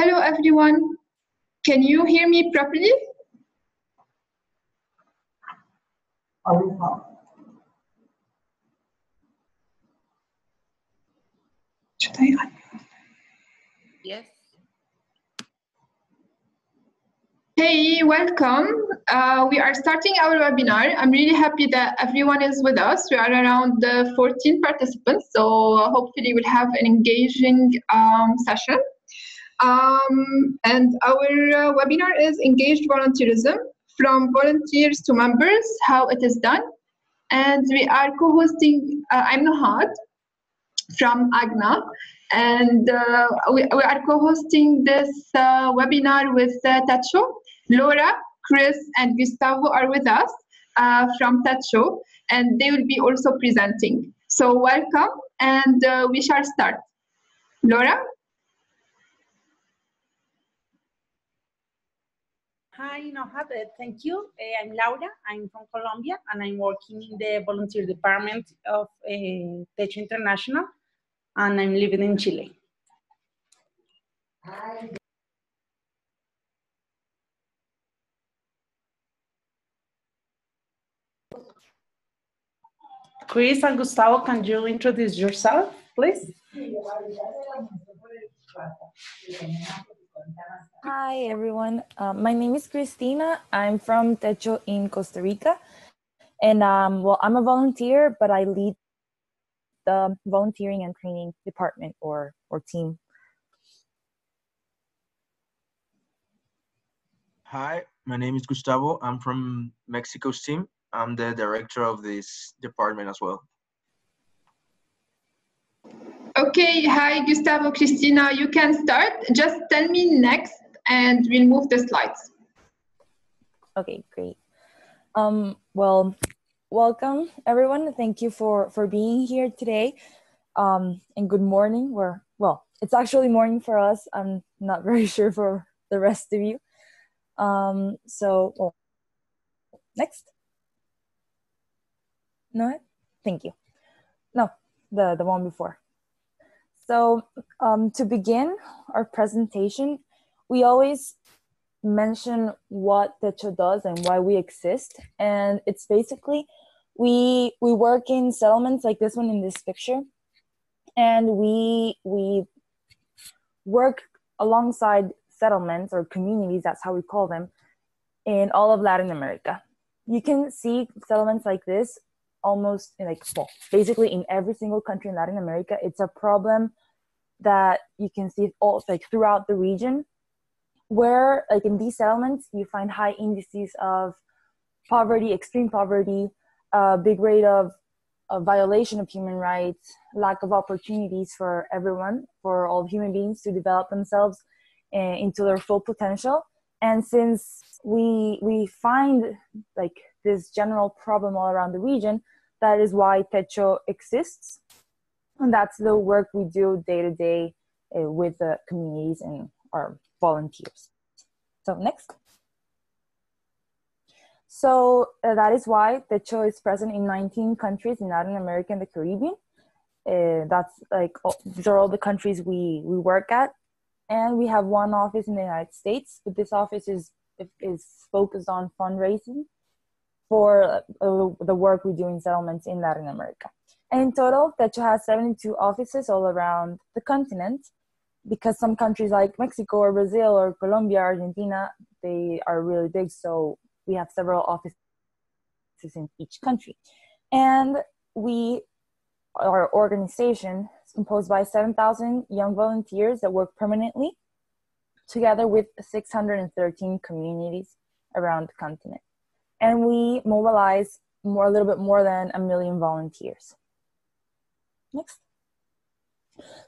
Hello everyone. Can you hear me properly? Yes. Hey, welcome. We are starting our webinar. I'm really happy that everyone is with us. We are around 14 participants, so hopefully we'll have an engaging session. And our webinar is Engaged Volunteerism, from volunteers to members, how it is done. And we are co-hosting, I'm Nuhad from AGNA, and we are co-hosting this webinar with TECHO. Laura, Chris, and Gustavo are with us from TECHO, and they will be also presenting. So welcome, and we shall start. Laura? Hi, Nohad. Thank you. I'm Laura. I'm from Colombia, and I'm working in the volunteer department of TECHO International, and I'm living in Chile. Hi. Chris and Gustavo, can you introduce yourself, please? Hi, everyone. My name is Cristina. I'm from TECHO in Costa Rica. And well, I'm a volunteer, but I lead the volunteering and training department or team. Hi, my name is Gustavo. I'm from Mexico's team. I'm the director of this department as well. Okay, hi, Gustavo, Cristina, you can start. Just tell me next, and we'll move the slides. Okay, great. Well, welcome, everyone. Thank you for being here today. And good morning. Well, it's actually morning for us. I'm not very sure for the rest of you. So, next. No, thank you. No, the one before. So to begin our presentation, we always mention what TECHO does and why we exist. And it's basically, we work in settlements like this one in this picture. And we work alongside settlements or communities, that's how we call them, in all of Latin America. You can see settlements like this almost basically in every single country in Latin America. It's a problem that you can see all throughout the region, where in these settlements you find high indices of poverty, extreme poverty, a big rate of violation of human rights, lack of opportunities for everyone, for all human beings to develop themselves into their full potential. And since we find this general problem all around the region, that is why TECHO exists. And that's the work we do day to day with the communities and our volunteers. So next. So that is why TECHO is present in 19 countries in Latin America and the Caribbean. These are all the countries we work at. And we have one office in the United States, but this office is focused on fundraising for the work we do in settlements in Latin America. And in total, TECHO has 72 offices all around the continent, because some countries like Mexico or Brazil or Colombia, Argentina, they are really big. So we have several offices in each country. And our organization is composed by 7,000 young volunteers that work permanently, together with 613 communities around the continent. And we mobilize a little bit more than 1 million volunteers. Next.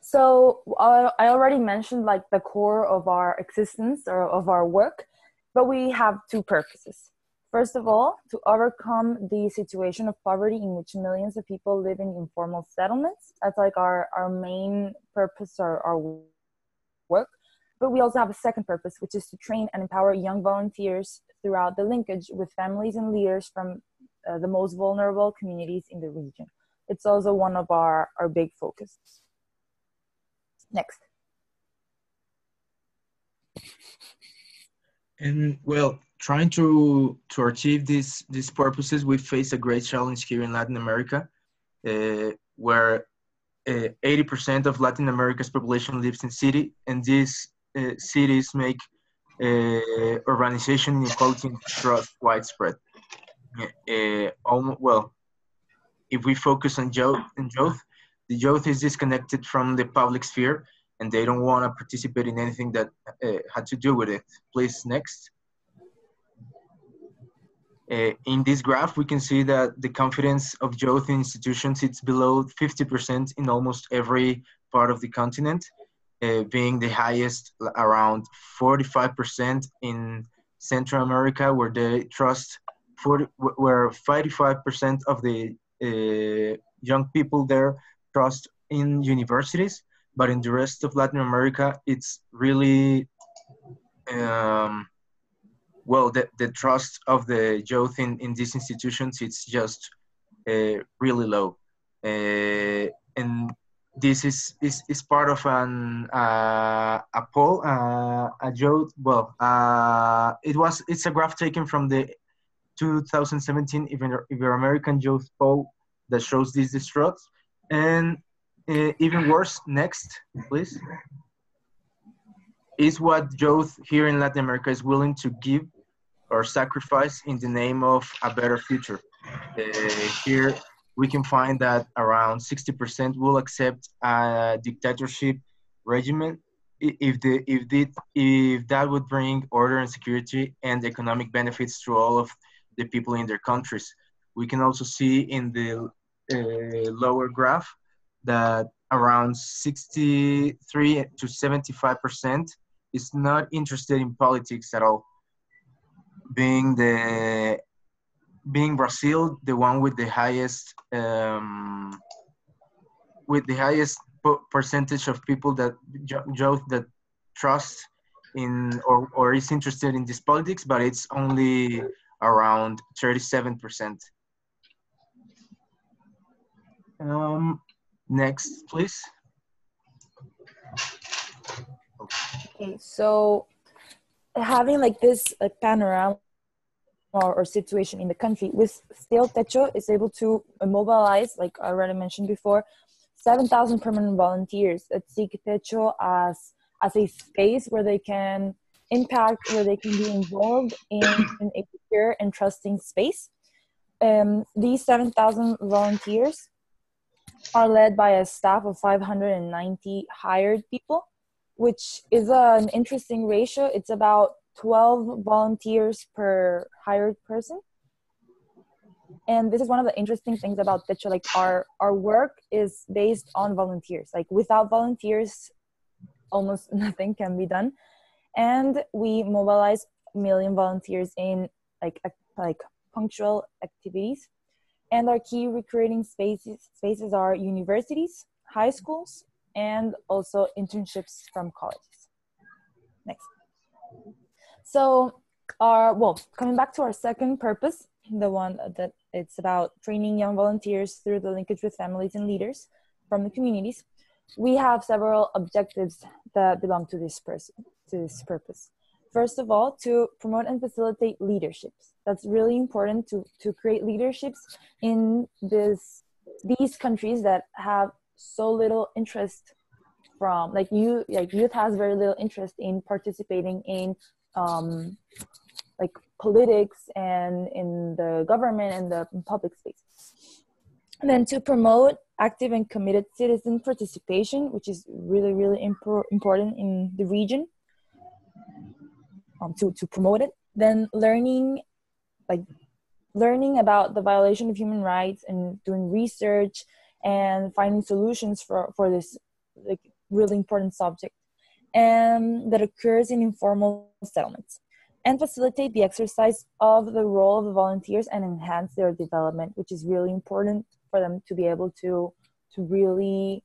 So I already mentioned the core of our existence or of our work, but we have two purposes. First of all, to overcome the situation of poverty in which millions of people live in informal settlements. That's our main purpose or our work. But we also have a second purpose, which is to train and empower young volunteers throughout the linkage with families and leaders from the most vulnerable communities in the region. It's also one of our big focuses. Next. And well, trying to achieve these purposes, we face a great challenge here in Latin America, where 80% of Latin America's population lives in city, and these cities make urbanization, inequality, and trust widespread. Well, if we focus on youth, the youth is disconnected from the public sphere, and they don't want to participate in anything that had to do with it. Please, next. In this graph, we can see that the confidence of youth in institutions is below 50% in almost every part of the continent, being the highest around 45% in Central America, where they trust where 55% of the young people there trust in universities, but in the rest of Latin America, it's really well, the trust of the youth in these institutions, it's just really low. And this is part of a poll, a youth, well, it's a graph taken from the 2017 Ibero-American Youth Poll that shows this distrust. And even worse, next, please, is what youth here in Latin America is willing to give or sacrifice in the name of a better future. Here we can find that around 60% will accept a dictatorship regimen if that would bring order and security and economic benefits to all of the people in their countries. We can also see in the lower graph that around 63 to 75% is not interested in politics at all. Being Brazil, the one with the highest percentage of people that that trust in or is interested in this politics, but it's only around 37%. Next, please. Okay, so having like this panorama or situation in the with still TECHO is able to mobilize, like I already mentioned before, 7,000 permanent volunteers that seek TECHO as a space where they can impact, where they can be involved in a secure and trusting space. These 7,000 volunteers are led by a staff of 590 hired people, which is an interesting ratio. It's about 12 volunteers per hired person. And this is one of the interesting things about TECHO. Like our work is based on volunteers. Like without volunteers, almost nothing can be done. And we mobilize 1 million volunteers in like punctual activities. And our key recruiting spaces are universities, high schools, and also internships from colleges. Next. So coming back to our second purpose, the one that it's about training young volunteers through the linkage with families and leaders from the communities, we have several objectives that belong to this purpose. First of all, to promote and facilitate leaderships. That's really important to create leaderships in these countries that have so little interest from, youth has very little interest in participating in politics and in the government and the public space. And then to promote active and committed citizen participation, which is really, really important in the region, to promote it. Then learning about the violation of human rights and doing research and finding solutions for this really important subject, and that occurs in informal settlements, and facilitate the exercise of the role of the volunteers and enhance their development, which is really important for them to be able to really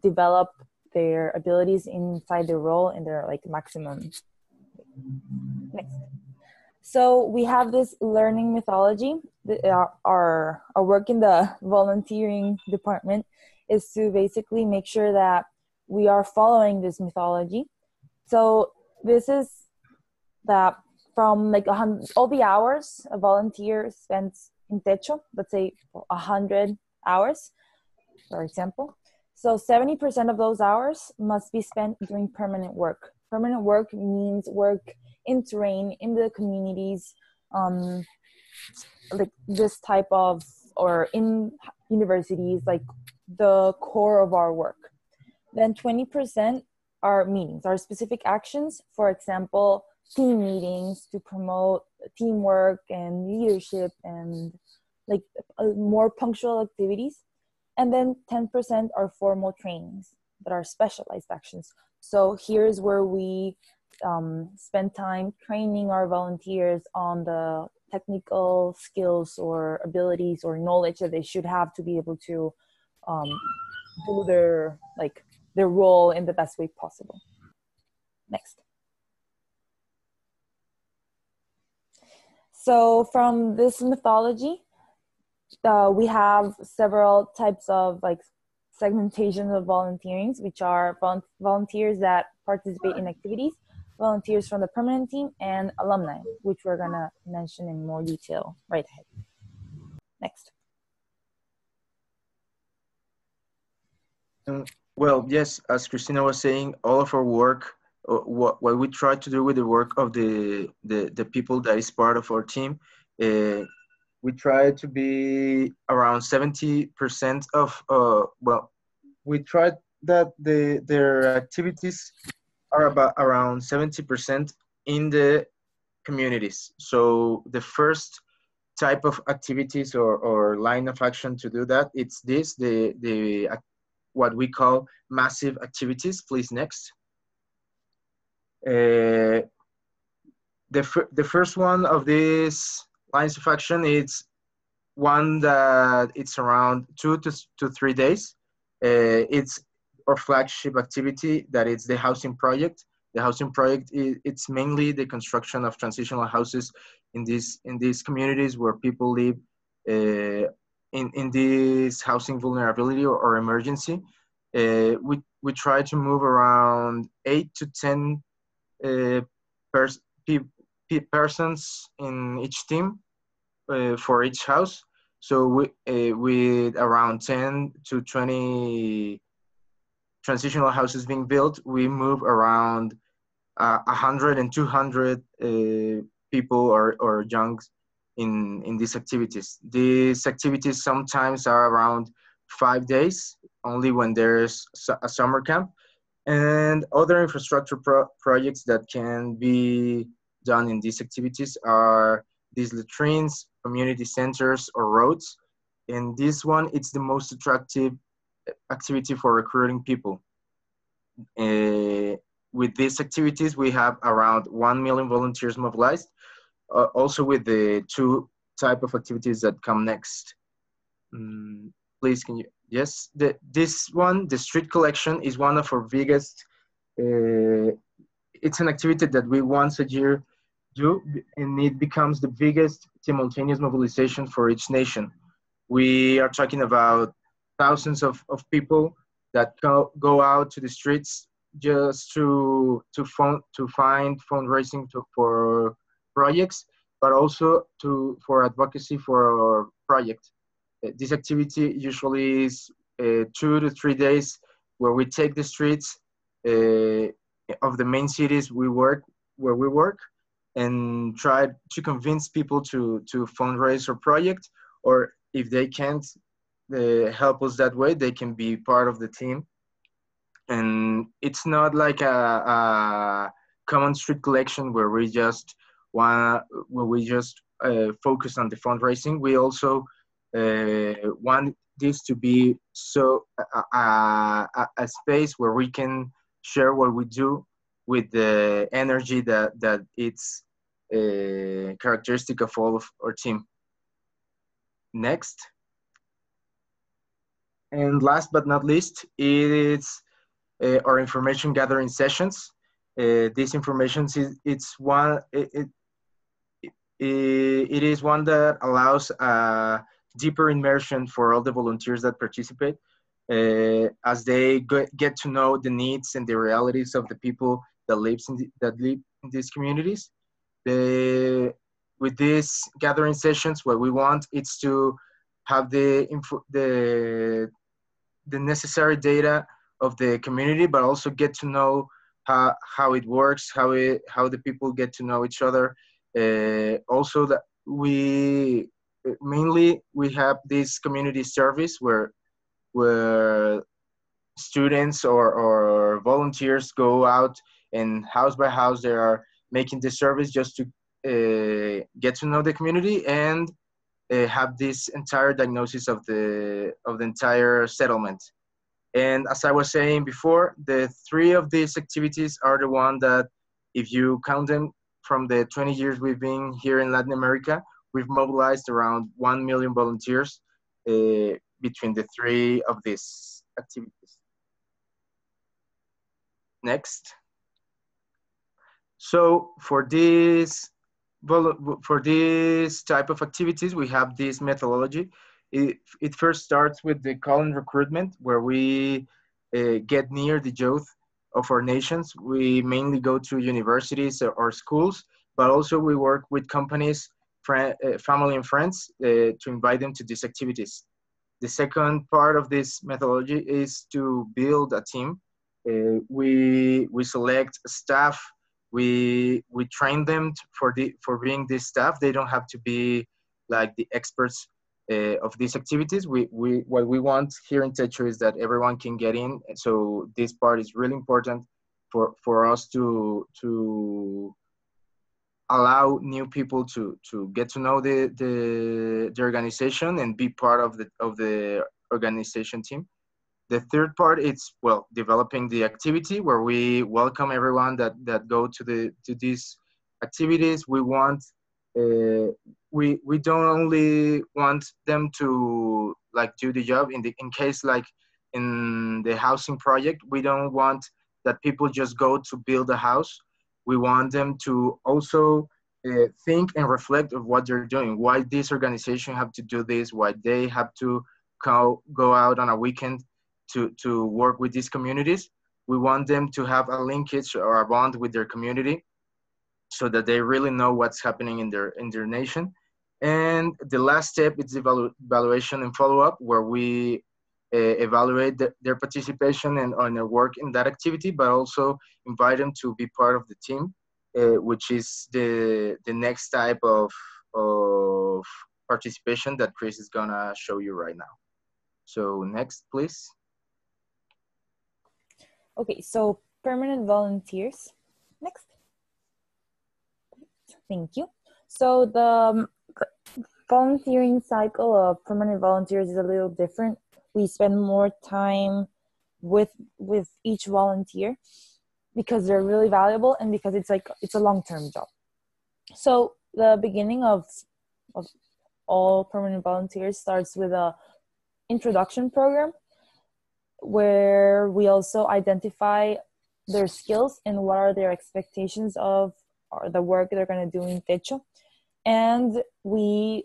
develop their abilities inside their role in their maximum. Next. So we have this learning methodology. Our work in the volunteering department is to basically make sure that we are following this methodology So this is that from like all the hours a volunteer spends in TECHO, let's say 100 hours, for example. So 70% of those hours must be spent doing permanent work. Permanent work means work in terrain, in the communities, like this type of, or in universities, like the core of our work. Then 20% are meetings, are specific actions, for example, team meetings to promote teamwork and leadership and like more punctual activities. And then 10% are formal trainings that are specialized actions. So here's where we spend time training our volunteers on the technical skills or abilities or knowledge that they should have to be able to do their role in the best way possible. Next. So from this mythology, we have several types of like segmentation of volunteerings, which are volunteers that participate in activities, volunteers from the permanent team, and alumni, which we're gonna mention in more detail right ahead. Next. Well, yes, as Christina was saying, all of our work, what we try to do with the work of the people that is part of our team, we try to be around 70% of, well, we try that their activities are about around 70% in the communities. So the first type of activities or line of action to do that, it's this, the what we call massive activities. Please, next. The first one of these lines of action is one that it's around 2 to 3 days. It's our flagship activity, that is the housing project. The housing project, it's mainly the construction of transitional houses in these communities where people live in this housing vulnerability or emergency. We try to move around 8 to 10 persons in each team for each house. So with around 10 to 20 transitional houses being built, we move around 100 and 200 people or youngs in these activities. These activities sometimes are around 5 days, only when there's a summer camp, and other infrastructure projects that can be done in these activities are these latrines, community centers, or roads. And this one, it's the most attractive activity for recruiting people. With these activities, we have around 1 million volunteers mobilized, also with the two type of activities that come next. Please, can you, yes, this one, the street collection, is one of our biggest, it's an activity that we once a year do, and it becomes the biggest simultaneous mobilization for each nation. We are talking about thousands of people that go out to the streets just to find fundraising for projects, but also for advocacy for our project. This activity usually is 2 to 3 days, where we take the streets of the main cities where we work, and try to convince people to fundraise our project, or if they can't help us that way, they can be part of the team. And it's not like a common street collection where we just focus on the fundraising. We also want this to be so a space where we can share what we do with the energy that it's characteristic of all of our team. Next. And last but not least, it's our information gathering sessions. These informations, it is one that allows a deeper immersion for all the volunteers that participate, as they get to know the needs and the realities of the people that live in these communities. With these gathering sessions, what we want is to have the necessary data of the community, but also get to know how it works, how the people get to know each other. Also, that we mainly have this community service where students or volunteers go out and house by house they are making this service just to get to know the community and have this entire diagnosis of the entire settlement. And as I was saying before, the three of these activities are the one that, if you count them from the 20 years we've been here in Latin America, we've mobilized around 1 million volunteers between the three of these activities. Next. So for this type of activities, we have this methodology. It first starts with the call-in recruitment, where we get near the youth of our nations. We mainly go to universities or schools, but also we work with companies, family and friends to invite them to these activities. The second part of this methodology is to build a team. We select staff. We train them for being this staff. They don't have to be like the experts of these activities. What we want here in TECHO is that everyone can get in. So this part is really important for us to allow new people to get to know the organization and be part of the organization team. The third part is, well, developing the activity, where we welcome everyone that go to these activities. We want we don't only want them to like do the job in case like in the housing project. We don't want that people just go to build a house. We want them to also think and reflect of what they're doing, why this organization have to do this, why they have to go out on a weekend to work with these communities. We want them to have a linkage or a bond with their community so that they really know what's happening in their nation. And the last step is evaluation and follow-up, where we evaluate their participation and on their work in that activity, but also invite them to be part of the team, which is the next type of participation that Chris is gonna show you right now. So next, please. Okay, so permanent volunteers. Next. Thank you. So the volunteering cycle of permanent volunteers is a little different. We spend more time with each volunteer because they're really valuable and because it's a long-term job. So the beginning of all permanent volunteers starts with a introduction program, where we also identify their skills and what are their expectations of the work they're going to do in TECHO. And we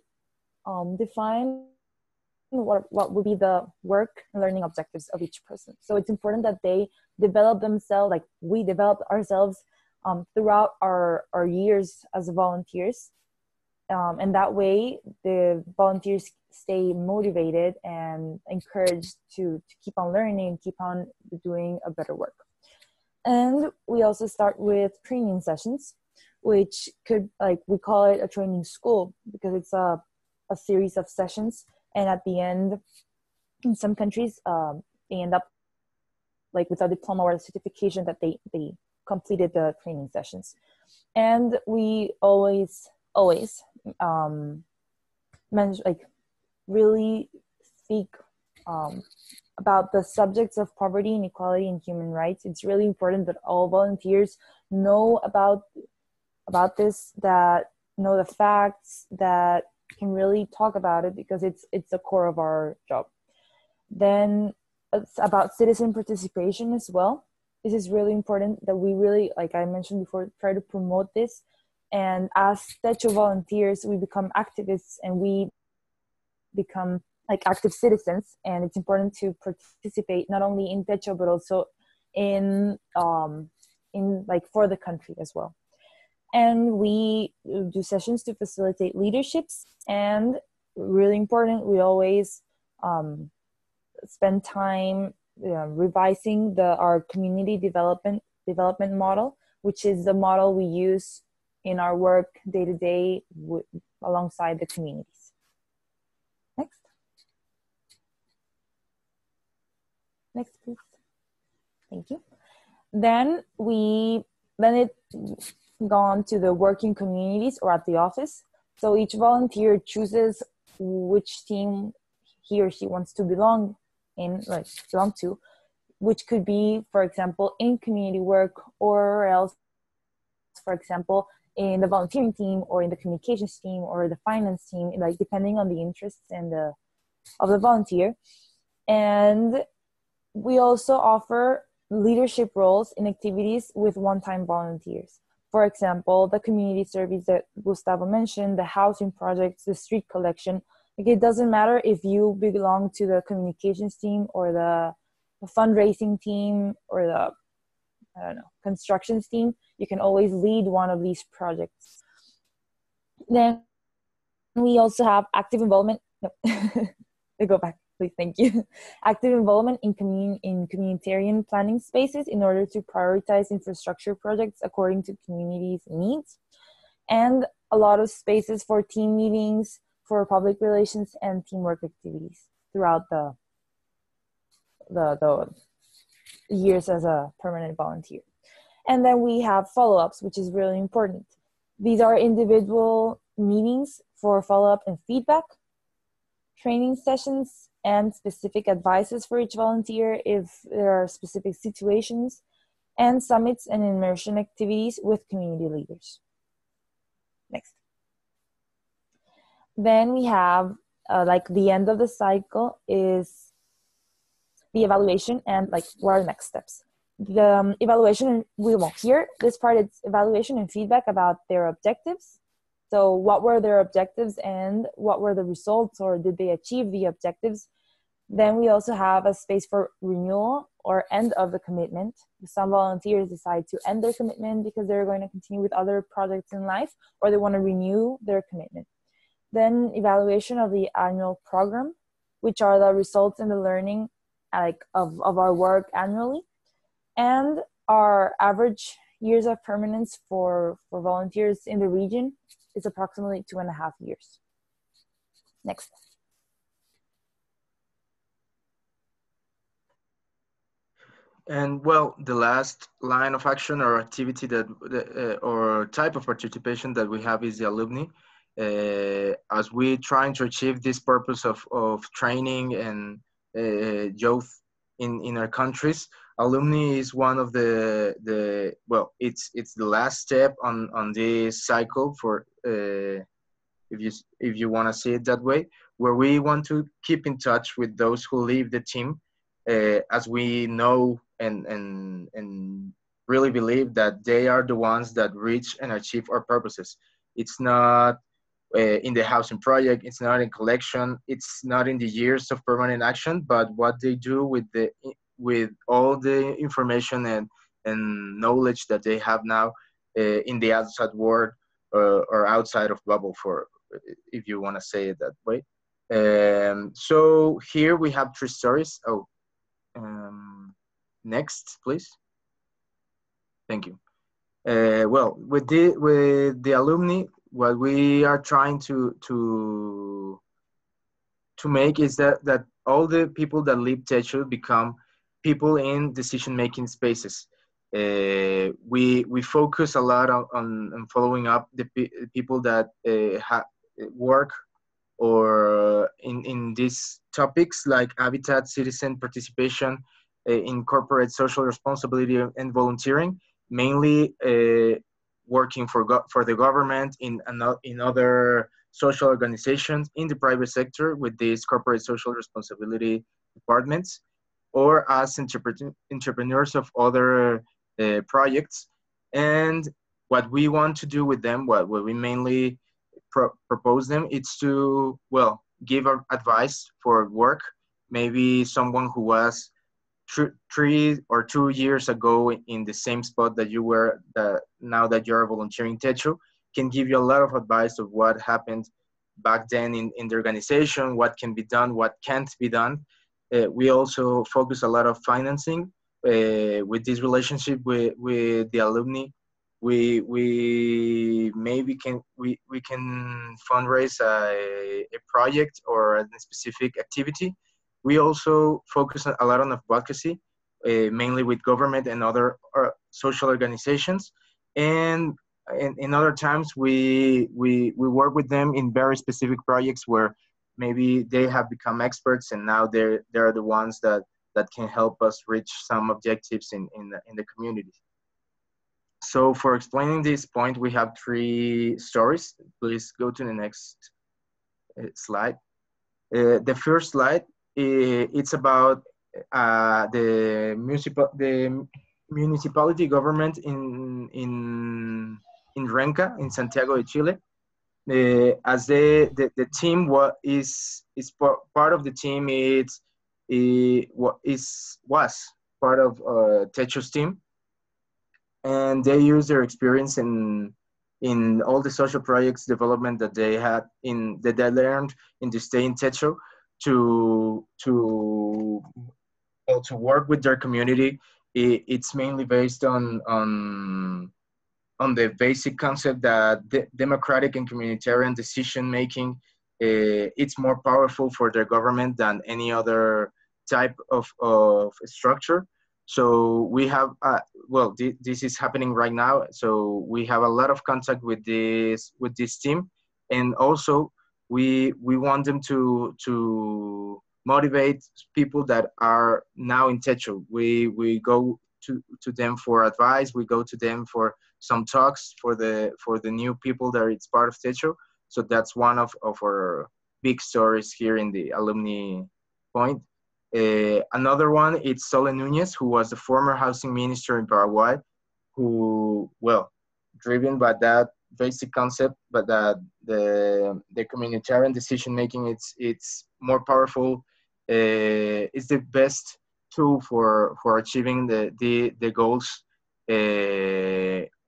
define what would be the work and learning objectives of each person. So it's important that they develop themselves, like we develop ourselves throughout our years as volunteers. And that way the volunteers stay motivated and encouraged to keep on learning, keep on doing a better work. And we also start with training sessions, which could, like, we call it a training school because it's a series of sessions. And at the end, in some countries, they end up like with a diploma or a certification that they completed the training sessions. And we always really speak about the subjects of poverty, inequality, and human rights. It's really important that all volunteers know about this, that know the facts, that can really talk about it, because it's the core of our job. Then it's about citizen participation as well. This is really important that we really, like I mentioned before, try to promote this. And as TECHO volunteers, we become activists and we become like active citizens. And it's important to participate not only in TECHO, but also in in like for the country as well. And we do sessions to facilitate leaderships, and really important, we always spend time revising our community development model, which is the model we use in our work day to day alongside the communities. Next. Next, please. Thank you. Then it gone to the working communities or at the office. So each volunteer chooses which team he or she wants to belong to, which could be, for example, in community work, or else, for example, in the volunteering team, or in the communications team, or the finance team, like depending on the interests of the volunteer. And we also offer leadership roles in activities with one-time volunteers. For example, the community service that Gustavo mentioned, the housing projects, the street collection. Like, it doesn't matter if you belong to the communications team or the fundraising team or the, constructions team. You can always lead one of these projects. Then we also have active involvement. No, go back, please. Thank you. Active involvement in communitarian planning spaces in order to prioritize infrastructure projects according to communities' needs, and a lot of spaces for team meetings, for public relations and teamwork activities throughout the years as a permanent volunteer. And then we have follow-ups, which is really important. These are individual meetings for follow-up and feedback, training sessions, and specific advices for each volunteer if there are specific situations, and summits and immersion activities with community leaders. Next. Then we have like the end of the cycle is the evaluation, and like what are the next steps. The evaluation, here, this part is evaluation and feedback about their objectives. So what were their objectives and what were the results, or did they achieve the objectives? Then we also have a space for renewal or end of the commitment. Some volunteers decide to end their commitment because they're going to continue with other projects in life, or they want to renew their commitment. Then evaluation of the annual program, which are the results and the learning of our work annually. And our average years of permanence for volunteers in the region is approximately 2.5 years. Next. And well, the last line of action or activity or type of participation that we have is the alumni. As we trying to achieve this purpose of training and youth in our countries, alumni is one of it's the last step on this cycle for if you want to see it that way, where we want to keep in touch with those who leave the team, as we know and really believe that they are the ones that reach and achieve our purposes. It's not in the housing project, it's not in collection, it's not in the years of permanent action, but what they do with all the information and knowledge that they have now in the outside world or outside of bubble, for if you want to say it that way. So here we have 3 stories. Next, please. Thank you. Well, with the alumni, what we are trying to make is that all the people that leave TECHO become people in decision-making spaces. We focus a lot on following up the people that work or in these topics like habitat, citizen participation, in corporate social responsibility and volunteering, mainly working for the government, in other social organizations, in the private sector with these corporate social responsibility departments, or as entrepreneurs of other projects. And what we want to do with them, what we mainly propose them, is to, well, give our advice for work. Maybe someone who was three or 2 years ago in the same spot that you were, now that you're volunteering TECHO, can give you a lot of advice of what happened back then in the organization, what can be done, what can't be done. We also focus a lot of financing with this relationship with the alumni. We maybe we can fundraise a project or a specific activity. We also focus a lot on advocacy, mainly with government and other social organizations. And in other times, we work with them in very specific projects where maybe they have become experts, and now they're the ones that can help us reach some objectives in the community. So for explaining this point, we have 3 stories. Please go to the next slide. The first slide, it's about the municipality government in Renca, in Santiago de Chile. As the team is part of the team, was part of TECHO's team, and they use their experience in all the social projects development that they had that they learned in the stay in TECHO to work with their community. It's mainly based on the basic concept that democratic and communitarian decision making, it's more powerful for their government than any other type of structure. So we have, well, this is happening right now. So we have a lot of contact with this team, and also we want them to motivate people that are now in TECHO. We go to them for advice. We go to them for some talks for the new people that it's part of TECHO. So that's one of our big stories here in the alumni point. Another one, it's Sole Nunez, who was the former housing minister in Paraguay, who, well, driven by that basic concept, but that the communitarian decision making, it's more powerful, is the best tool for achieving the goals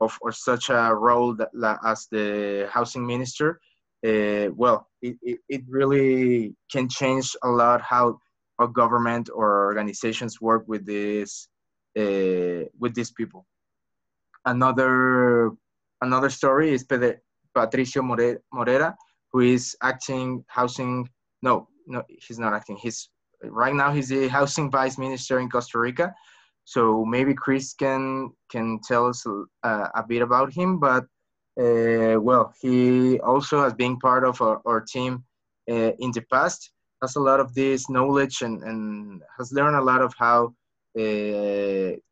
of such a role as the housing minister. Well, it really can change a lot how a government or organizations work with these people. Another story is Patricio Morera, who is acting housing. No, he's not acting. Right now he's the housing vice minister in Costa Rica. So maybe Chris can tell us a bit about him. But well, he also has been part of our team in the past. Has a lot of this knowledge and has learned a lot of how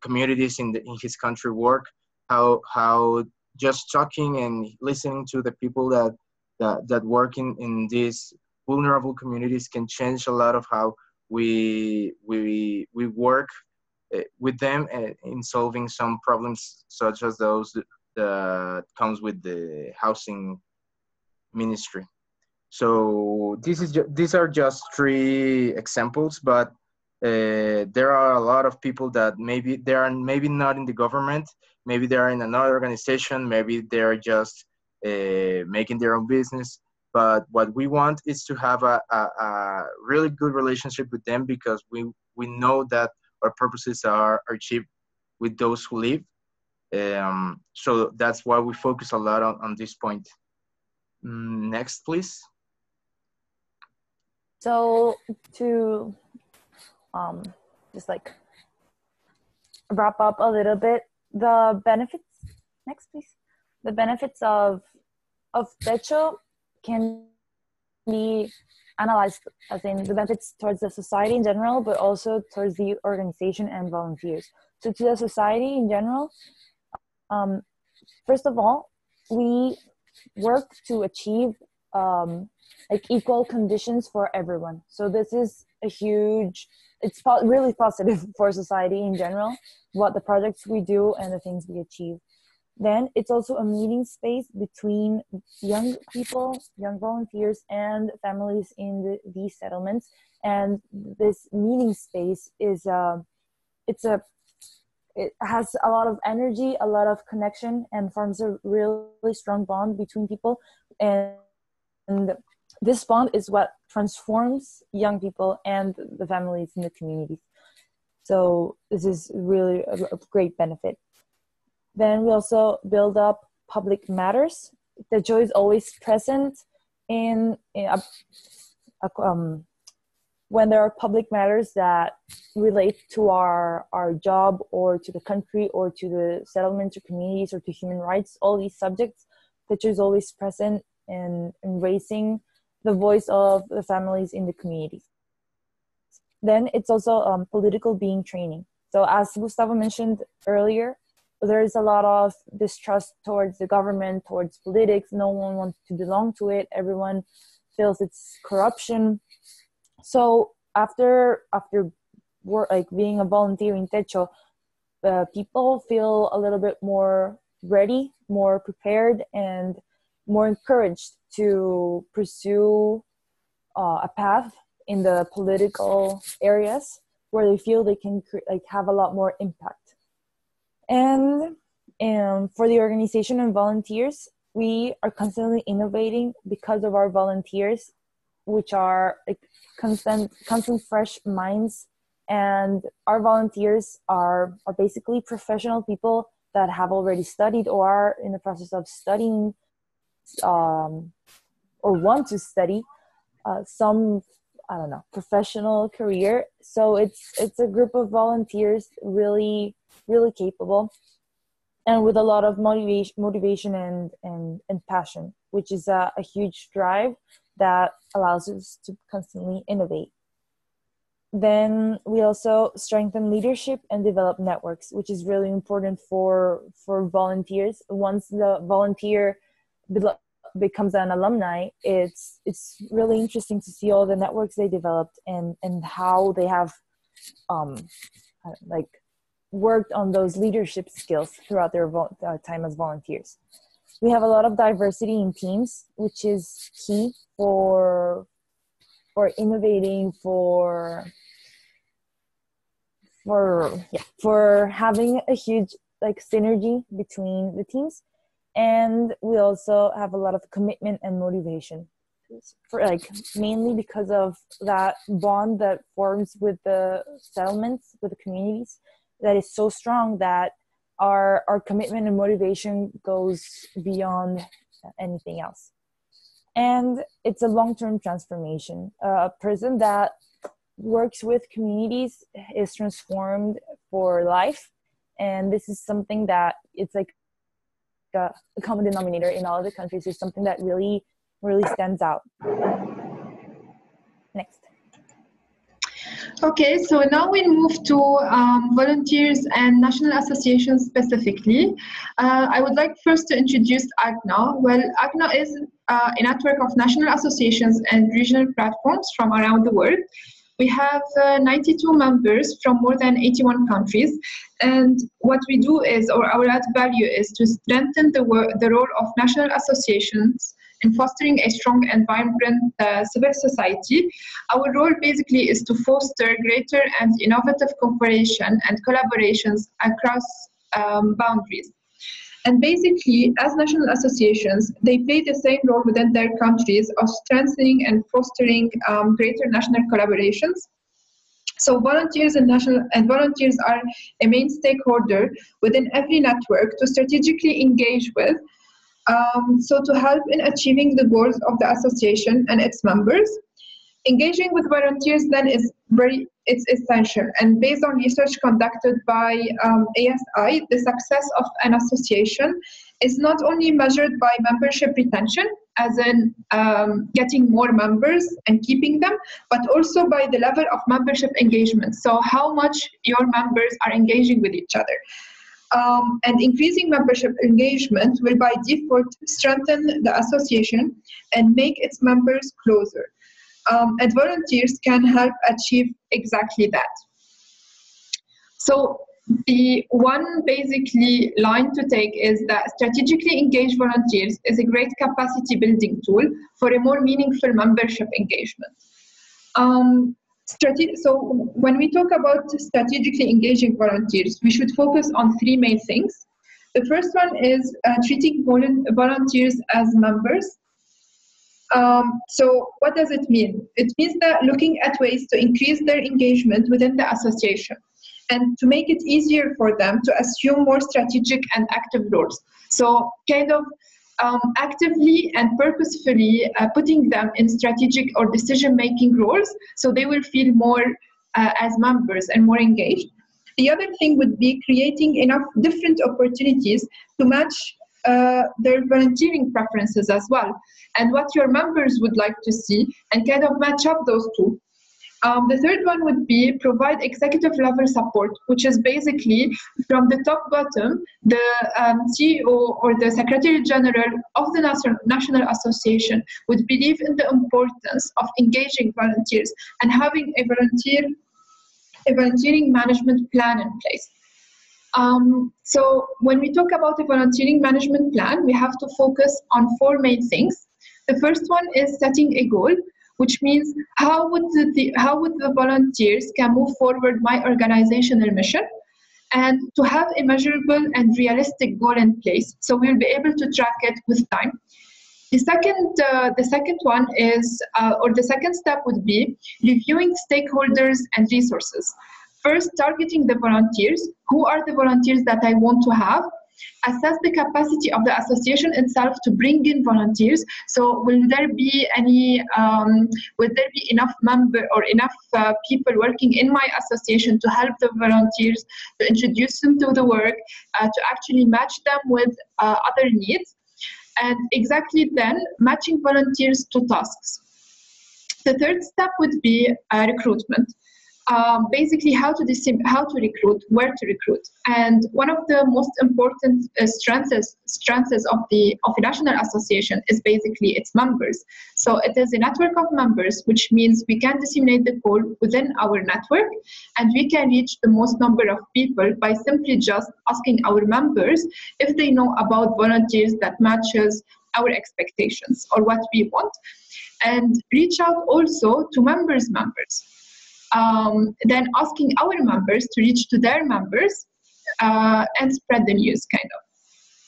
communities in his country work. How just talking and listening to the people that work in these vulnerable communities can change a lot of how we work with them in solving some problems such as those that comes with the housing ministry. So these are just 3 examples, but there are a lot of people that maybe they are maybe not in the government, maybe they are in another organization, maybe they are just making their own business. But what we want is to have a really good relationship with them, because we know that our purposes are achieved with those who live. So that's why we focus a lot on this point. Next, please. So to just like wrap up a little bit, the benefits, next please. The benefits of TECHO can be analyzed as in the benefits towards the society in general, but also towards the organization and volunteers. So to the society in general, first of all, we work to achieve like equal conditions for everyone. So this is a huge, it's really positive for society in general, what the projects we do and the things we achieve. Then it's also a meeting space between young people, young volunteers, and families in these settlements. And this meeting space is it has a lot of energy, a lot of connection, and forms a really strong bond between people. And this bond is what transforms young people and the families in the communities. So this is really a great benefit. Then we also build up public matters. TECHO is always present when there are public matters that relate to our job or to the country or to the settlements or communities or to human rights, all these subjects, TECHO is always present in raising the voice of the families in the communities. Then it's also political being training. So as Gustavo mentioned earlier, there is a lot of distrust towards the government, towards politics. No one wants to belong to it. Everyone feels it's corruption. So after being a volunteer in TECHO, people feel a little bit more ready, more prepared, and more encouraged to pursue a path in the political areas where they feel they can have a lot more impact. And for the organization and volunteers, we are constantly innovating because of our volunteers, which are constant fresh minds. And our volunteers are basically professional people that have already studied or are in the process of studying or want to study some, I don't know, professional career. So it's a group of volunteers really, really capable and with a lot of motivation and passion, which is a huge drive that allows us to constantly innovate. Then we also strengthen leadership and develop networks, which is really important for volunteers. Once the volunteer becomes an alumni, it's really interesting to see all the networks they developed and how they have worked on those leadership skills throughout their time as volunteers. We have a lot of diversity in teams, which is key for innovating, for having a huge synergy between the teams. And we also have a lot of commitment and motivation for mainly because of that bond that forms with the settlements, with the communities, that is so strong that our commitment and motivation goes beyond anything else. And it's a long-term transformation. A person that works with communities is transformed for life. And this is something that it's like a common denominator in all of the countries. Is something that really, really stands out. Next. Okay, so now we move to volunteers and national associations specifically. I would like first to introduce AGNA. Well, AGNA is a network of national associations and regional platforms from around the world. We have 92 members from more than 81 countries. And what we do is, or our added value is to strengthen the role of national associations in fostering a strong and vibrant civil society. Our role basically is to foster greater and innovative cooperation and collaborations across boundaries. And basically, as national associations, they play the same role within their countries of strengthening and fostering greater national collaborations. So volunteers and volunteers are a main stakeholder within every network to strategically engage with, so to help in achieving the goals of the association and its members. Engaging with volunteers then is it's essential, and based on research conducted by ASI, the success of an association is not only measured by membership retention, as in getting more members and keeping them, but also by the level of membership engagement. So how much your members are engaging with each other. And increasing membership engagement will by default strengthen the association and make its members closer. And volunteers can help achieve exactly that. So the one basically line to take is that strategically engaged volunteers is a great capacity building tool for a more meaningful membership engagement. So when we talk about strategically engaging volunteers, we should focus on three main things. The first one is treating volunteers as members. So what does it mean? It means that looking at ways to increase their engagement within the association and to make it easier for them to assume more strategic and active roles. So kind of actively and purposefully putting them in strategic or decision-making roles so they will feel more as members and more engaged. The other thing would be creating enough different opportunities to match their volunteering preferences as well, and what your members would like to see, and kind of match up those two. The third one would be provide executive level support, which is basically from the top bottom, the CEO or the Secretary General of the National Association would believe in the importance of engaging volunteers and having a volunteering management plan in place. So when we talk about a volunteering management plan, we have to focus on four main things. The first one is setting a goal, which means how would the volunteers can move forward my organizational mission, and to have a measurable and realistic goal in place, so we'll be able to track it with time. The second one is, or the second step would be reviewing stakeholders and resources. First, targeting the volunteers. Who are the volunteers that I want to have? Assess the capacity of the association itself to bring in volunteers. So will there be enough people working in my association to help the volunteers, to introduce them to the work, to actually match them with other needs, and exactly then matching volunteers to tasks. The third step would be recruitment. Basically how to recruit, where to recruit. And one of the most important strengths of a national association is basically its members. So it is a network of members, which means we can disseminate the call within our network, and we can reach the most number of people by simply just asking our members if they know about volunteers that matches our expectations or what we want, and reach out also to members. Then asking our members to reach to their members and spread the news, kind of.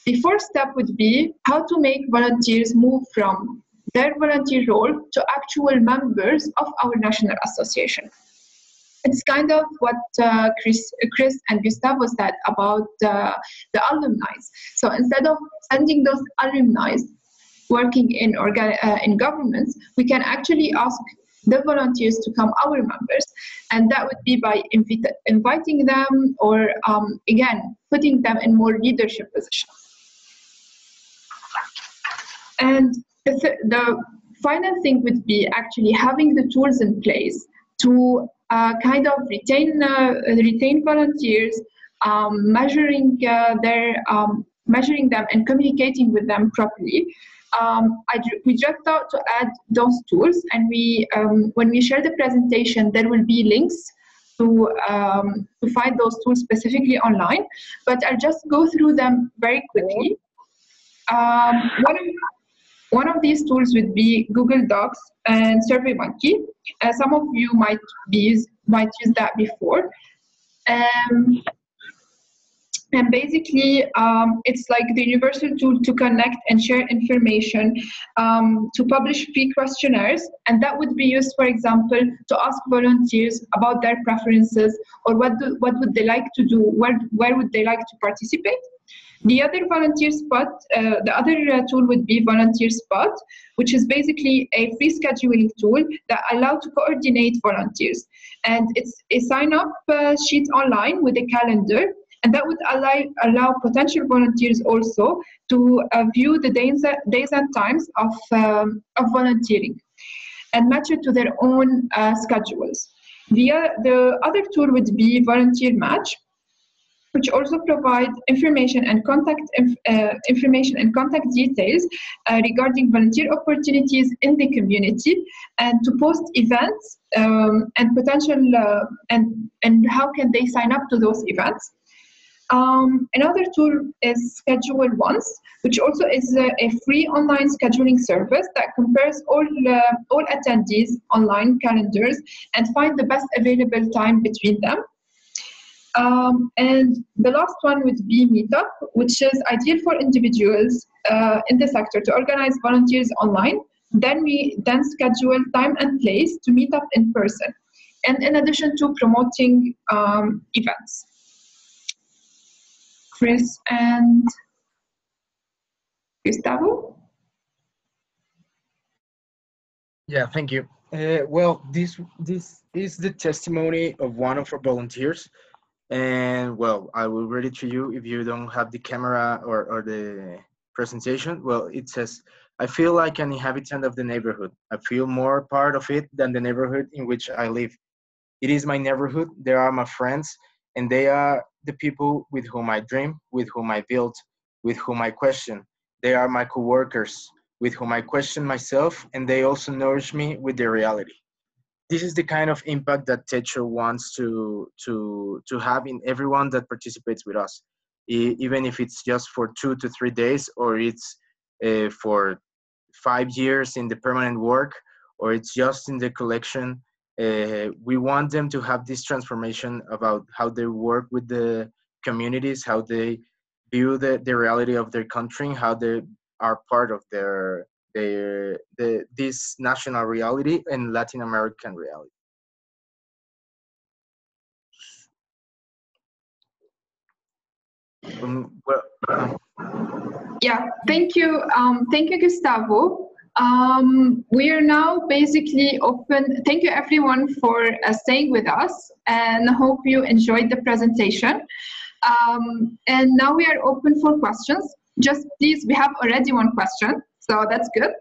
The fourth step would be how to make volunteers move from their volunteer role to actual members of our national association. It's kind of what Chris and Gustavo said about the alumni. So instead of sending those alumni working in governments, we can actually ask the volunteers to become our members, and that would be by inviting them or again putting them in more leadership positions. And the final thing would be actually having the tools in place to kind of retain volunteers, measuring them and communicating with them properly. We just thought to add those tools, and when we share the presentation, there will be links to find those tools specifically online. But I'll just go through them very quickly. One of these tools would be Google Docs and SurveyMonkey. Some of you might use that before. And basically, it's like the universal tool to connect and share information, to publish free questionnaires, and that would be used, for example, to ask volunteers about their preferences or what would they like to do, where would they like to participate. The other volunteer spot, the other tool would be Volunteer Spot, which is basically a free scheduling tool that allows to coordinate volunteers, and it's a sign-up sheet online with a calendar. And that would allow potential volunteers also to view the days and times of volunteering and match it to their own schedules. The other tool would be Volunteer Match, which also provides information and contact details regarding volunteer opportunities in the community, and to post events and potential and how can they sign up to those events. Another tool is Schedule Once, which also is a free online scheduling service that compares all attendees' online calendars and find the best available time between them. And the last one would be Meetup, which is ideal for individuals in the sector to organize volunteers online. Then we schedule time and place to meet up in person, and in addition to promoting events. Chris and Gustavo? Yeah, thank you. Well, this is the testimony of one of our volunteers. And well, I will read it to you if you don't have the camera or the presentation. Well, it says, I feel like an inhabitant of the neighborhood. I feel more part of it than the neighborhood in which I live. It is my neighborhood. They are my friends, and they are the people with whom I dream, with whom I build, with whom I question. They are my coworkers, with whom I question myself, and they also nourish me with their reality. This is the kind of impact that TECHO wants to have in everyone that participates with us, even if it's just for 2 to 3 days, or it's for 5 years in the permanent work, or it's just in the collection. We want them to have this transformation about how they work with the communities, how they view the reality of their country, how they are part of this national reality and Latin American reality. Yeah, thank you. Thank you, Gustavo. We are now basically open. Thank you everyone for staying with us, and hope you enjoyed the presentation. And now we are open for questions. Just please, we have already one question, so that's good.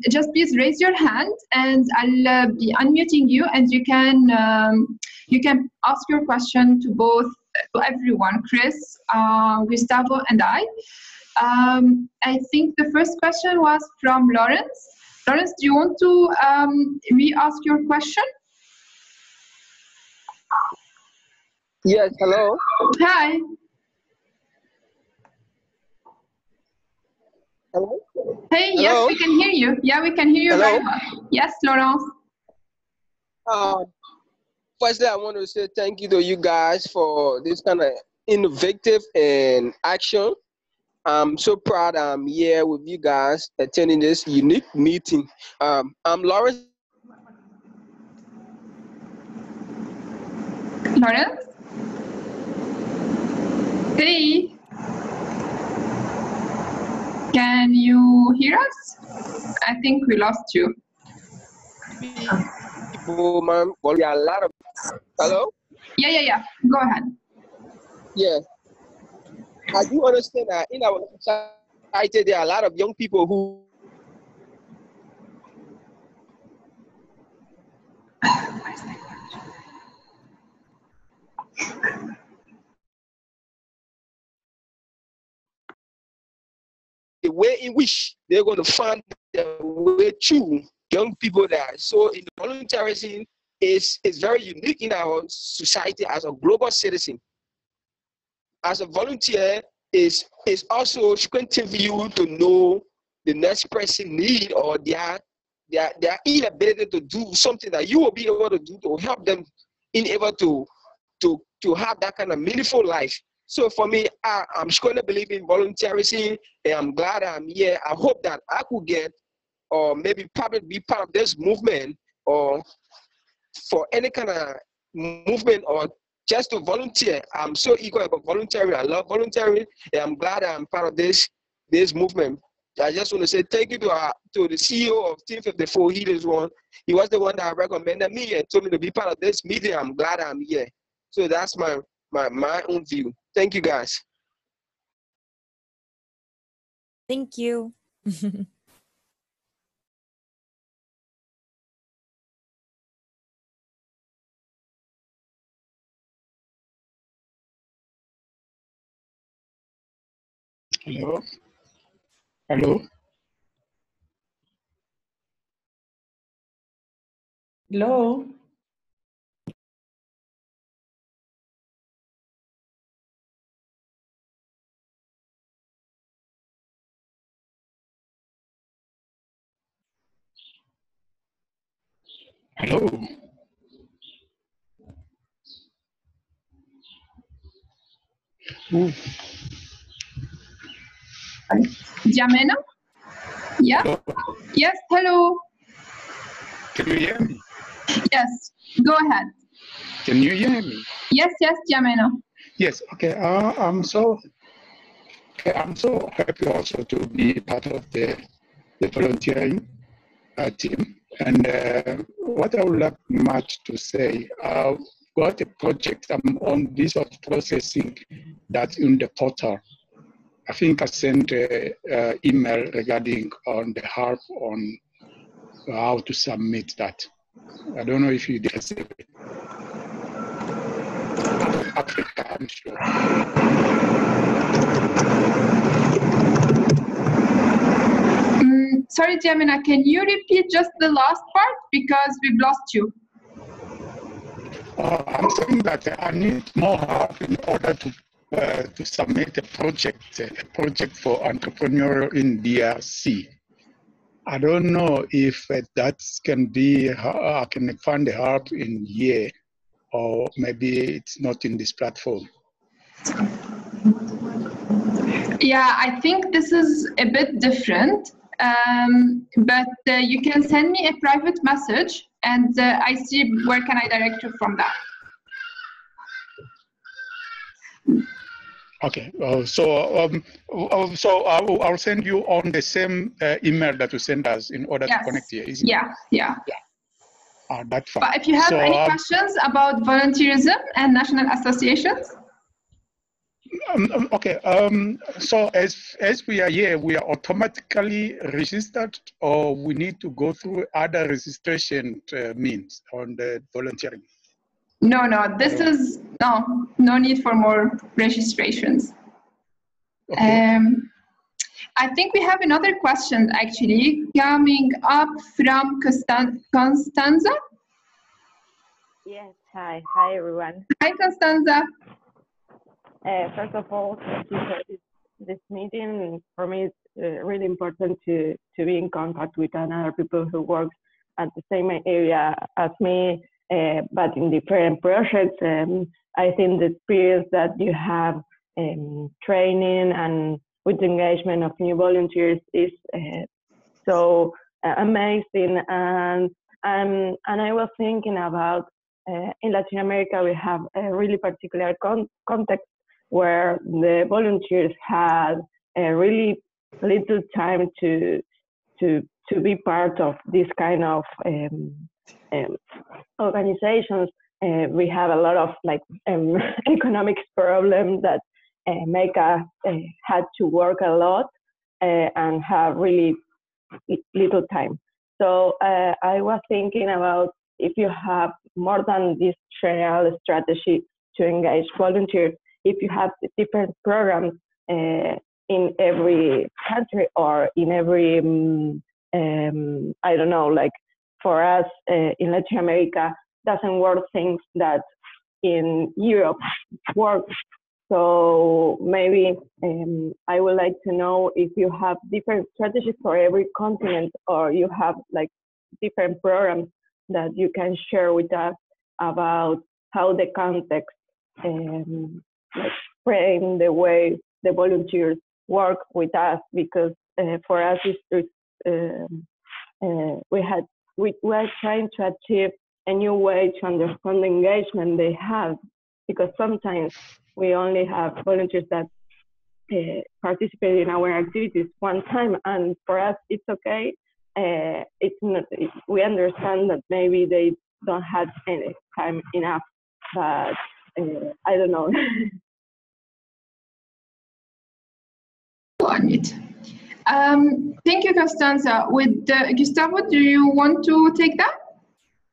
Just please raise your hand, and I'll be unmuting you, and you can ask your question to everyone, Chris, Gustavo, and I. I think the first question was from Lawrence. Lawrence, do you want to re-ask your question? Yes, hello. Hi. Hello? Hey, Hello? yes, we can hear you. Yeah, we can hear you Hello? very well. Yes, Lawrence. Firstly, I want to say thank you to you guys for this kind of innovative and action. I'm so proud I'm here with you guys attending this unique meeting. I'm Lawrence. Lawrence? Hey. Can you hear us? I think we lost you. People, man, well, there are a lot of. Hello? Yeah. Go ahead. Yeah. I do understand that in our society, there are a lot of young people who the way in which they're going to find their way through young people there. So in the volunteerism is very unique in our society as a global citizen. As a volunteer is also strengthening you to know the next person need or their inability to do something that you will be able to do to help them in able to have that kind of meaningful life. So for me, I'm going to believe in volunteerism, and I'm glad I'm here. I hope that I could get, or maybe probably be part of this movement, or for any kind of movement, or just to volunteer. I'm so eager about volunteering. I love volunteering, and I'm glad I'm part of this movement. I just want to say thank you to the CEO of Team 54. He was the one that recommended me and told me to be part of this meeting. I'm glad I'm here. So that's my own view. Thank you, guys. Thank you. Hello? Hello? Hello. Hello. Ooh. Jamena? Yeah? Hello. Yes, hello. Can you hear me? Yes, go ahead. Can you hear me? Yes, Jamena. Yes. Okay. I'm so happy also to be part of the volunteering team. And what I would like much to say, I've got a project. I'm on this of processing that's in the portal. I think I sent an email regarding on the help on how to submit that. I don't know if you did receive it. Africa, I'm sure. Sorry, Jamina, can you repeat just the last part because we've lost you? I'm saying that I need more help in order to submit a project for entrepreneurial in DRC. I don't know if that can be, I can find the help in here, or maybe it's not in this platform. Yeah, I think this is a bit different, but you can send me a private message and I see where can I direct you from that. Okay, so I'll send you on the same email that you send us in order to connect here, isn't it? Yeah. That's fine. But if you have any questions about volunteerism and national associations? Okay, so as we are here, we are automatically registered, or we need to go through other registration means on the volunteering? No, this is, no need for more registrations. Okay. I think we have another question actually coming up from Constanza. Yes, hi everyone. Hi Constanza. First of all, thank you for this meeting. For me, it's really important to be in contact with other people who work at the same area as me, but in different projects. I think the experience that you have training and with the engagement of new volunteers is so amazing. And I was thinking about in Latin America, we have a really particular context where the volunteers had really little time to be part of this kind of organizations. We have a lot of economic problems that make us had to work a lot and have really little time. So I was thinking about if you have more than this general strategy to engage volunteers, if you have different programs in every country or in every, I don't know, like for us in Latin America, doesn't work things that in Europe work. So maybe I would like to know if you have different strategies for every continent, or you have like different programs that you can share with us about how the context frame the way the volunteers work with us, because for us we are trying to achieve a new way to understand the engagement they have, because sometimes we only have volunteers that participate in our activities one time, and for us it's okay. It's not. We understand that maybe they don't have any time enough, but I don't know. On it. Thank you, Constanza. With Gustavo, do you want to take that,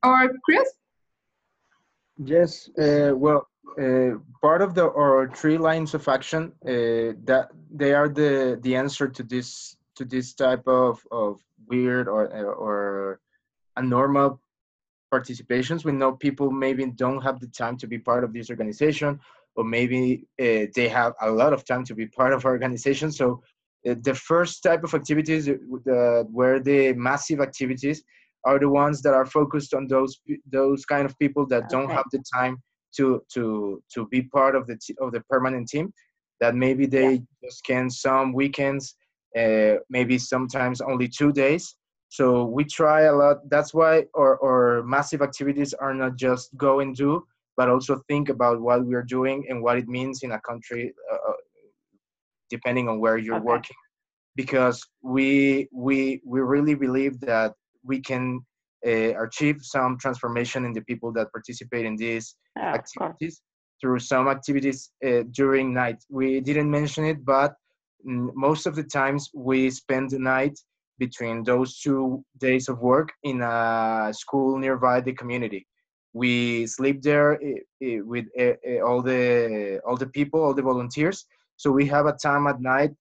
or Chris? Yes. Well, part of our 3 lines of action that they are the answer to this type of weird or abnormal participations. We know people maybe don't have the time to be part of this organization, or maybe they have a lot of time to be part of our organization. So the first type of activities where the massive activities are the ones that are focused on those kind of people that don't have the time to be part of the permanent team, that maybe they just can some weekends, maybe sometimes only 2 days. So we try a lot. That's why our massive activities are not just go and do, but also think about what we're doing and what it means in a country, depending on where you're working. Because we really believe that we can achieve some transformation in the people that participate in these activities through some activities during night. We didn't mention it, but most of the times we spend the night between those 2 days of work in a school nearby the community. We sleep there with all the people, all the volunteers. So we have a time at night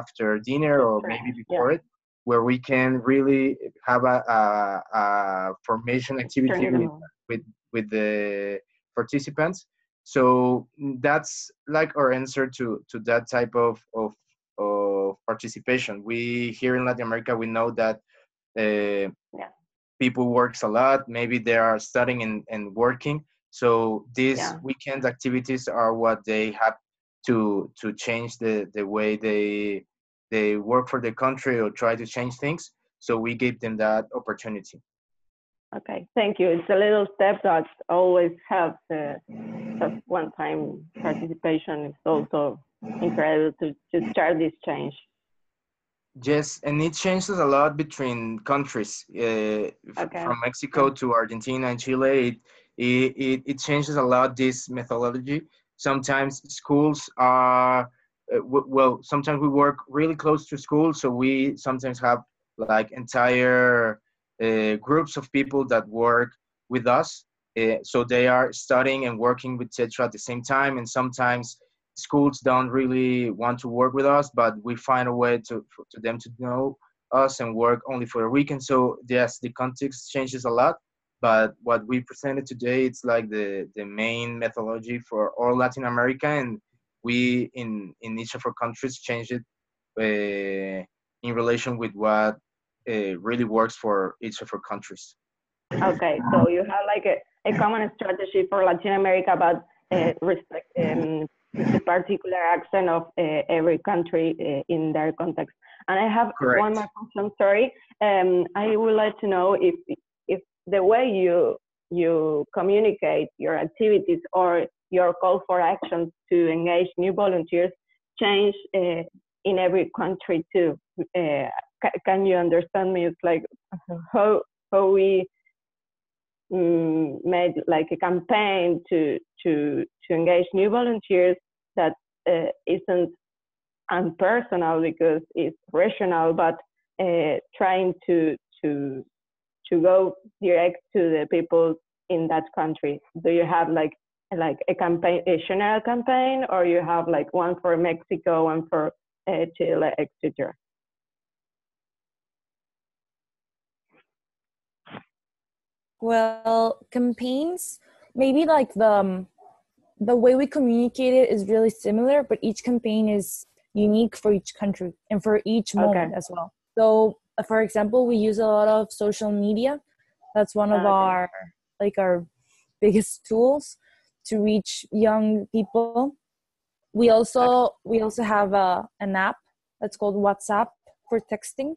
after dinner or maybe before it, where we can really have a formation activity with the participants. So that's like our answer to that type of participation. We here in Latin America, we know that people works a lot. Maybe they are studying and working. So these weekend activities are what they have to change the way they work for the country or try to change things. So we give them that opportunity. Okay, thank you. It's a little step that always helps. Just one-time participation is also incredible to start this change. Yes, and it changes a lot between countries. From Mexico to Argentina and Chile, it changes a lot, this methodology. Sometimes schools are, well, sometimes we work really close to school, so we sometimes have like entire groups of people that work with us. So they are studying and working with TECHO at the same time, and sometimes schools don't really want to work with us, but we find a way to them to know us and work only for a weekend. So yes, the context changes a lot, but what we presented today, it's like the main methodology for all Latin America, and we in each of our countries change it in relation with what really works for each of our countries. Okay, so you have like a common strategy for Latin America, but respect the particular accent of every country in their context. And I have one more question, sorry. I would like to know if the way you communicate your activities or your call for action to engage new volunteers change in every country too. Can you understand me? It's like how we made like a campaign to engage new volunteers that isn't impersonal because it's regional, but trying to go direct to the people in that country. Do you have like a campaign, a general campaign, or you have like one for Mexico, one for Chile, etc.? Well, campaigns, maybe like the way we communicate it is really similar, but each campaign is unique for each country and for each moment as well. So, for example, we use a lot of social media. That's one of our biggest tools to reach young people. We also have an app that's called WhatsApp for texting.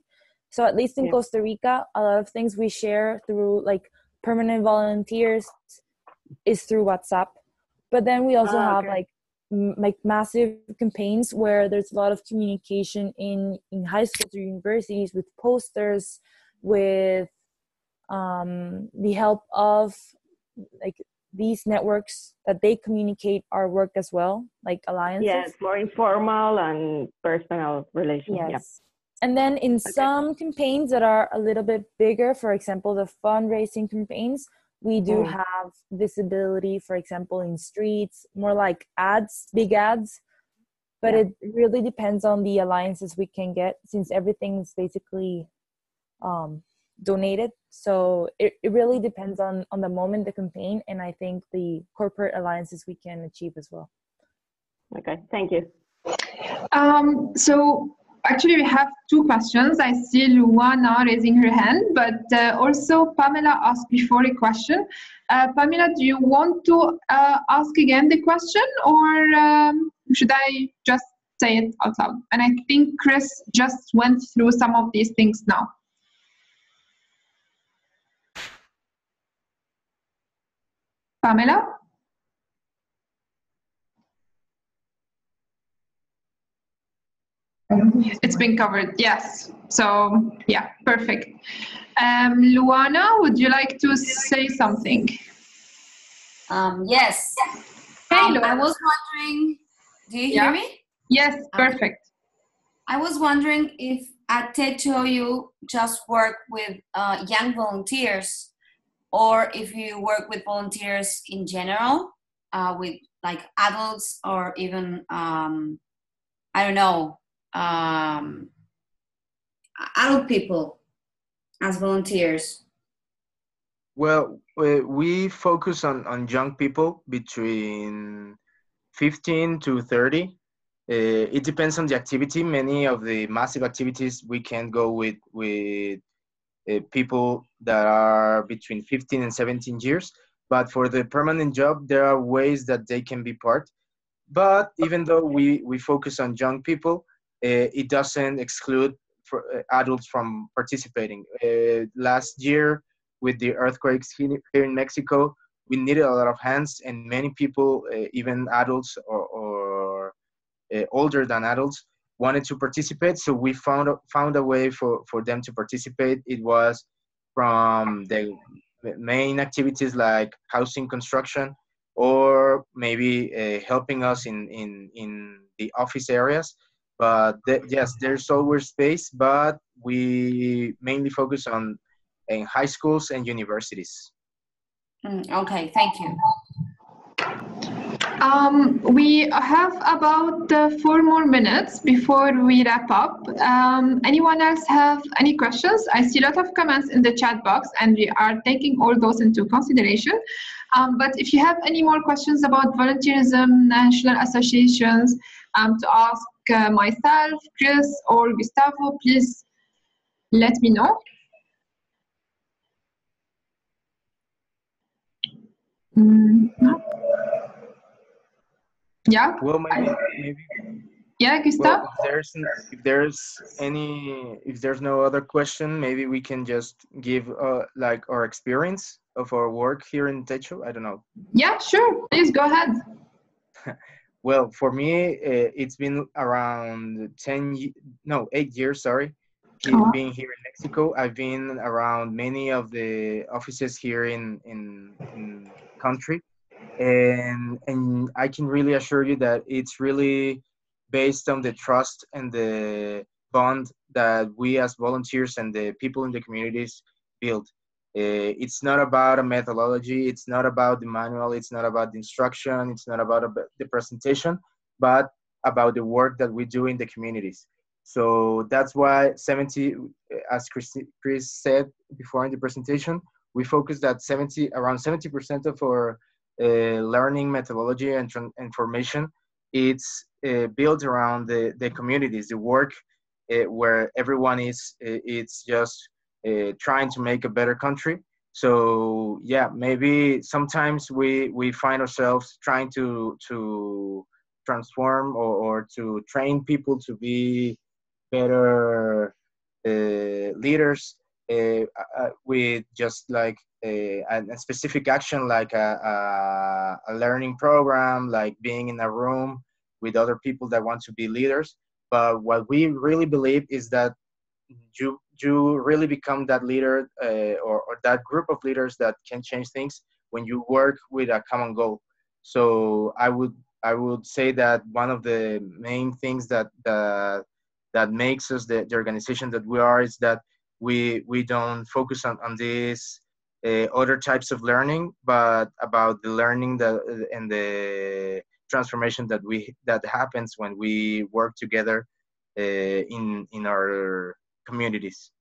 So at least in Costa Rica, a lot of things we share through like permanent volunteers is through WhatsApp. But then we also have like massive campaigns where there's a lot of communication in high schools or universities with posters, with the help of like these networks that they communicate our work as well, like alliances. Yes, more informal and personal relationships. Yes. And then in some campaigns that are a little bit bigger, for example, the fundraising campaigns, we do have visibility, for example, in streets, more like ads, big ads. But it really depends on the alliances we can get, since everything's basically donated. So it really depends on the moment, the campaign, and I think the corporate alliances we can achieve as well. Okay, thank you. So actually, we have two questions. I see Luana raising her hand, but also Pamela asked before a question. Pamela, do you want to ask again the question, or should I just say it out loud? And I think Chris just went through some of these things now. Pamela? It's been covered, yes. So, yeah, perfect. Luana, would you like to say something? Yes. Hey, I was wondering, do you hear me? Yes, perfect. I was wondering if at TECHO you just work with young volunteers, or if you work with volunteers in general, with like adults or even, I don't know, adult people as volunteers. Well, we focus on young people between 15 to 30. It depends on the activity. Many of the massive activities we can go with people that are between 15 and 17 years. But for the permanent job, there are ways that they can be part. But even though we focus on young people, it doesn't exclude adults from participating. Last year, with the earthquakes here in Mexico, we needed a lot of hands, and many people, even adults or older than adults, wanted to participate. So we found a way for them to participate. It was from the main activities like housing construction, or maybe helping us in the office areas. But yes, there's always space, but we mainly focus on in high schools and universities. Okay, thank you. We have about 4 more minutes before we wrap up. Anyone else have any questions? I see a lot of comments in the chat box, and we are taking all those into consideration. But if you have any more questions about volunteerism, national associations, to ask myself, Chris, or Gustavo, please let me know. Yeah. Well, maybe. Yeah, Gustav. Well, if there's no other question, maybe we can just give like our experience of our work here in TECHO. I don't know. Yeah, sure. Please go ahead. Well, for me, it's been around 8 years. Sorry, being here in Mexico. I've been around many of the offices here in country, and I can really assure you that it's really based on the trust and the bond that we as volunteers and the people in the communities build. It's not about a methodology, it's not about the manual, it's not about the instruction, it's not about the presentation, but about the work that we do in the communities. So that's why 70, as Chris said before in the presentation, we focus that around 70% of our learning methodology and information, it's built around the communities, the work where everyone it's just trying to make a better country. So yeah, maybe sometimes we find ourselves trying to transform or to train people to be better leaders with just like a specific action, like a learning program, like being in a room with other people that want to be leaders. But what we really believe is that you really become that leader or that group of leaders that can change things when you work with a common goal. So I would say that one of the main things that makes us the organization that we are is that we don't focus on these other types of learning, but about the learning and the transformation that happens when we work together in our communities.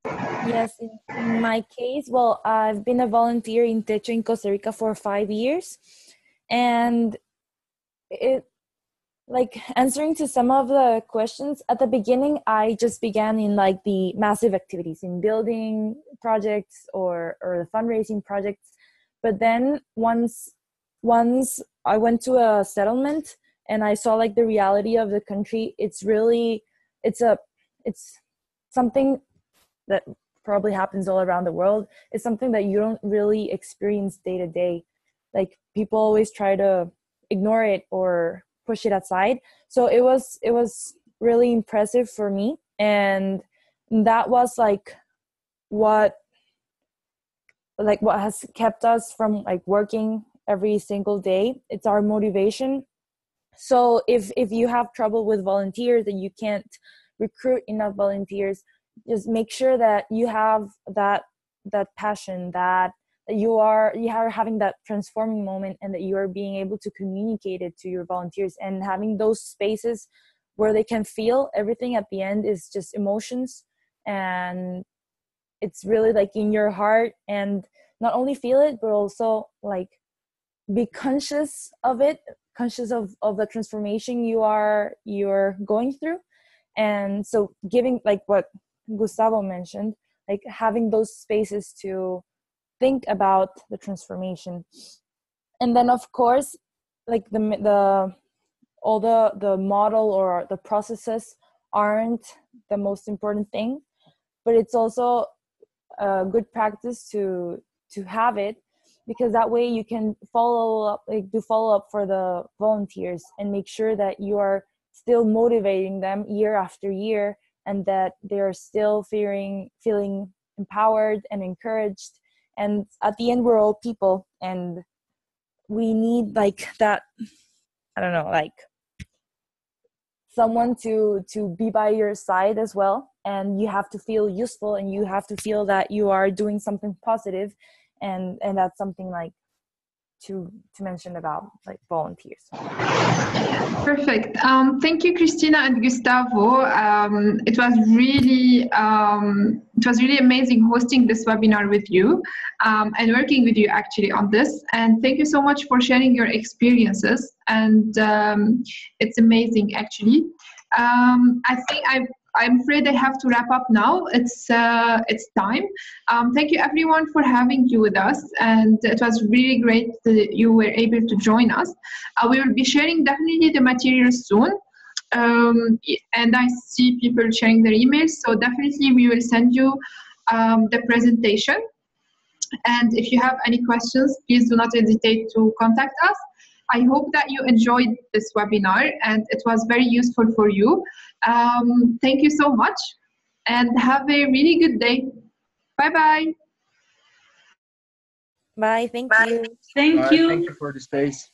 Yes, in my case, well, I've been a volunteer in TECHO in Costa Rica for 5 years, and like answering to some of the questions at the beginning, I just began in like the massive activities in building projects or the fundraising projects. But then once I went to a settlement and I saw like the reality of the country, it's something that probably happens all around the world. It's something that you don't really experience day to day. Like people always try to ignore it or push it aside. So it was really impressive for me, and that was like what has kept us from like working every single day. It's our motivation. So if you have trouble with volunteers and you can't recruit enough volunteers, just make sure that you have that passion, that you are having that transforming moment, and that you are being able to communicate it to your volunteers, and having those spaces where they can feel everything at the end is just emotions, and it's really like in your heart, and not only feel it but also like be conscious of it, conscious of the transformation you're going through. And so giving, like what Gustavo mentioned, like having those spaces to think about the transformation. And then of course, like the model or the processes aren't the most important thing, but it's also a good practice to have it, because that way you can follow up for the volunteers and make sure that you are still motivating them year after year, and that they're still feeling empowered and encouraged. And at the end, we're all people, and we need like that, I don't know, like someone to be by your side as well. And you have to feel useful, and you have to feel that you are doing something positive, and that's something like to mention about like volunteers. Perfect. Thank you, Christina and Gustavo. It was really amazing hosting this webinar with you and working with you actually on this. And thank you so much for sharing your experiences. And it's amazing actually. I think I'm afraid I have to wrap up now. It's time. Thank you everyone for having you with us, and it was really great that you were able to join us. We will be sharing definitely the materials soon, and I see people sharing their emails, so definitely we will send you the presentation. And if you have any questions, please do not hesitate to contact us. I hope that you enjoyed this webinar and it was very useful for you. Thank you so much and have a really good day. Bye-bye. Bye. Thank you. Thank you. Thank you for the space.